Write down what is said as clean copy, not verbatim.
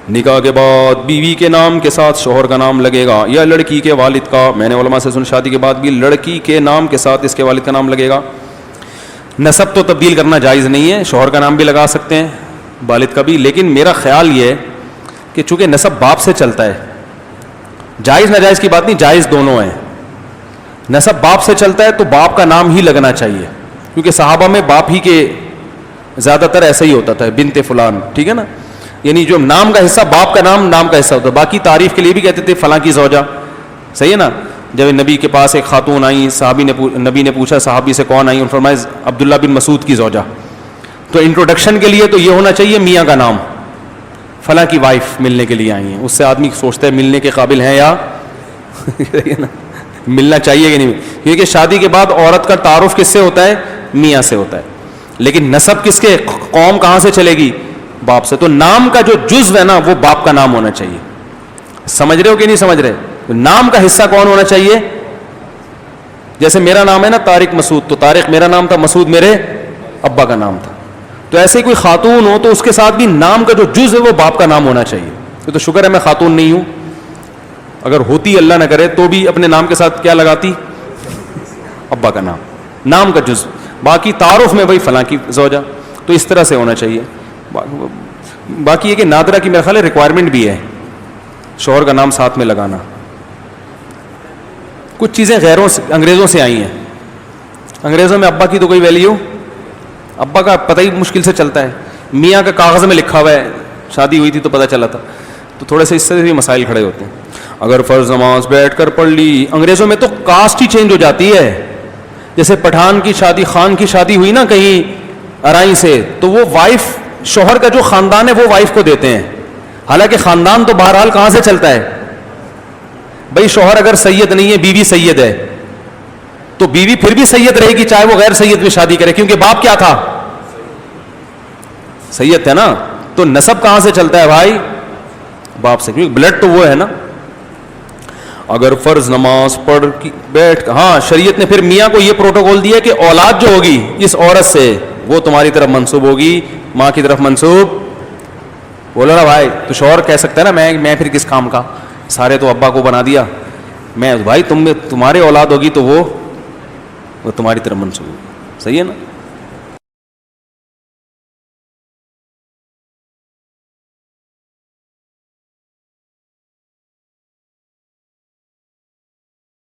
نکاح کے بعد بیوی کے نام کے ساتھ شوہر کا نام لگے گا یا لڑکی کے والد کا. میں نے علماء سے سن شادی کے بعد بھی لڑکی کے نام کے ساتھ اس کے والد کا نام لگے گا. نسب تو تبدیل کرنا جائز نہیں ہے, شوہر کا نام بھی لگا سکتے ہیں, والد کا بھی, لیکن میرا خیال یہ ہے کہ چونکہ نسب باپ سے چلتا ہے, جائز ناجائز کی بات نہیں, جائز دونوں ہیں. نسب باپ سے چلتا ہے تو باپ کا نام ہی لگنا چاہیے, کیونکہ صحابہ میں باپ ہی کے زیادہ تر ایسا ہی ہوتا تھا, بنت فلان, ٹھیک ہے نا, یعنی جو نام کا حصہ باپ کا نام کا حصہ ہوتا ہے. باقی تعریف کے لیے بھی کہتے تھے فلاں کی زوجہ, صحیح ہے نا. جب نبی کے پاس ایک خاتون آئی, نبی نے پوچھا صحابی سے کون آئی, انہوں نے فرمایا عبداللہ بن مسعود کی زوجہ. تو انٹروڈکشن کے لیے تو یہ ہونا چاہیے میاں کا نام, فلاں کی وائف ملنے کے لیے آئی ہیں. اس سے آدمی سوچتا ہے ملنے کے قابل ہیں یا ملنا چاہیے کہ نہیں, کیونکہ شادی کے بعد عورت کا تعارف کس سے ہوتا ہے, میاں سے ہوتا ہے. لیکن نسب کس کے, قوم کہاں سے چلے گی, باپ سے. تو نام کا جو جزو ہے نا وہ باپ کا نام ہونا چاہیے. سمجھ رہے ہو کہ نہیں سمجھ رہے؟ نام کا حصہ کون ہونا چاہیے؟ جیسے میرا نام ہے نا طارق مسعود, تو طارق میرا نام تھا, مسعود میرے ابا کا نام تھا. تو ایسے کوئی خاتون ہو تو اس کے ساتھ بھی نام کا جو جز ہے وہ باپ کا نام ہونا چاہیے. تو شکر ہے میں خاتون نہیں ہوں, اگر ہوتی اللہ نہ کرے تو بھی اپنے نام کے ساتھ کیا لگاتی, ابا کا نام, نام کا جز. باقی تعارف میں وہی فلاں کی زوجہ. تو اس طرح سے ہونا چاہیے. باقی یہ کہ نادرہ کی میرا خیال ہے ریکوائرمنٹ بھی ہے شوہر کا نام ساتھ میں لگانا. کچھ چیزیں غیروں سے, انگریزوں سے آئی ہیں. انگریزوں میں ابا کی تو کوئی ویلیو, ابا کا پتہ ہی مشکل سے چلتا ہے. میاں کا کاغذ میں لکھا ہوا ہے, شادی ہوئی تھی تو پتہ چلا تھا. تو تھوڑے سے اس سے بھی مسائل کھڑے ہوتے ہیں. اگر فرض نماز بیٹھ کر پڑھ لی, انگریزوں میں تو کاسٹ ہی چینج ہو جاتی ہے. جیسے پٹھان کی شادی, خان کی شادی ہوئی نا کہیں ارائی سے, تو وہ وائف, شوہر کا جو خاندان ہے وہ وائف کو دیتے ہیں. حالانکہ خاندان تو بہرحال کہاں سے چلتا ہے بھائی, شوہر اگر سید نہیں ہے, بیوی سید ہے, تو بیوی پھر بھی سید رہے گی چاہے وہ غیر سید میں شادی کرے, کیونکہ باپ کیا تھا, سید تھا نا. تو نسب کہاں سے چلتا ہے بھائی, باپ سے, کیونکہ بلڈ تو وہ ہے نا. اگر فرض نماز پڑھ بیٹھ, ہاں شریعت نے پھر میاں کو یہ پروٹوکول دیا کہ اولاد جو ہوگی اس عورت سے وہ تمہاری طرف منسوب ہوگی, ماں کی طرف منسوب. بولو نا بھائی, تو شوہر کہہ سکتا ہے نا میں پھر کس کام کا, سارے تو ابا کو بنا دیا, میں بھائی تمہارے اولاد ہوگی تو وہ تمہاری طرف منسوب ہوگی. صحیح ہے نا.